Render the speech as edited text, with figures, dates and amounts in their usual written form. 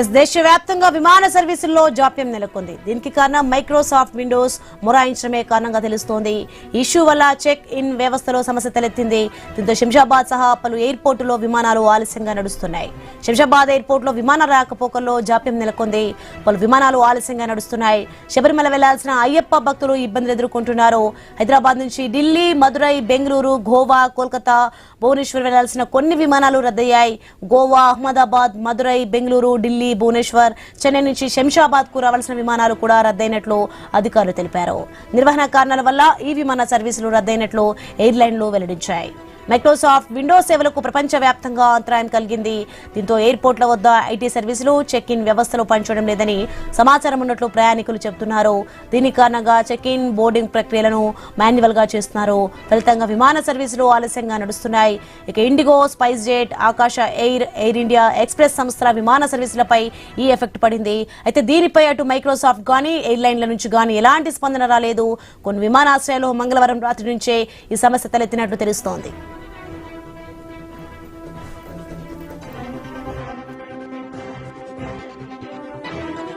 దేశవ్యాప్తంగా విమాన సర్వీసుల్లో జాప్యం నెలకొంది. దీనికి కారణం మైక్రోసాఫ్ట్ విండోస్ మొరాయించడమే కారణంగా తెలుస్తోంది. ఇష్యూ వల్ల చెక్ ఇన్ వ్యవస్థలో సమస్య తలెత్తింది. దీంతో శంషాబాద్ సహా పలు ఎయిర్పోర్టులో విమానాలు ఆలస్యంగా నడుస్తున్నాయి. శంషాబాద్ ఎయిర్పోర్టులో విమాన రాకపోకల్లో జాప్యం నెలకొంది. పలు విమానాలు ఆలస్యంగా నడుస్తున్నాయి. శబరిమల వెళ్లాల్సిన అయ్యప్ప భక్తులు ఇబ్బందులు ఎదుర్కొంటున్నారు. హైదరాబాద్ నుంచి ఢిల్లీ, మదురై, బెంగళూరు, గోవా, కోల్కతా, భువనేశ్వర్ వెళ్లాల్సిన కొన్ని విమానాలు రద్దయ్యాయి. గోవా, అహ్మదాబాద్, మదురై, బెంగళూరు, ఢిల్లీ, భువనేశ్వర్, చెన్నై నుంచి శంషాబాద్ కు రావాల్సిన విమానాలు కూడా రద్దయినట్లు అధికారులు తెలిపారు. నిర్వహణ కారణాల వల్ల ఈ విమాన సర్వీసులు రద్దయినట్లు ఎయిర్లైన్లు వెల్లడించాయి. మైక్రోసాఫ్ట్ విండోస్ సేవలకు ప్రపంచవ్యాప్తంగా అంతరాయం కలిగింది. దీంతో ఎయిర్పోర్ట్ల వద్ద ఐటీ సర్వీసులు చెక్ ఇన్ వ్యవస్థలో పనిచేయడం లేదని సమాచారం ఉన్నట్లు ప్రయాణికులు చెబుతున్నారు. దీని కారణంగా చెక్ ఇన్, బోర్డింగ్ ప్రక్రియలను మాన్యువల్ గా చేస్తున్నారు. ఫలితంగా విమాన సర్వీసులు ఆలస్యంగా నడుస్తున్నాయి. ఇక ఇండిగో, స్పైస్ జెట్, ఆకాశ ఎయిర్, ఎయిర్ ఇండియా, ఎక్స్ప్రెస్ సంస్థల విమాన సర్వీసులపై ఈ ఎఫెక్ట్ పడింది. అయితే దీనిపై అటు మైక్రోసాఫ్ట్ గానీ ఎయిర్లైన్ల నుంచి గానీ ఎలాంటి స్పందన రాలేదు. కొన్ని విమానాశ్రయాలు మంగళవారం రాత్రి నుంచే ఈ సమస్య తలెత్తినట్లు తెలుస్తోంది.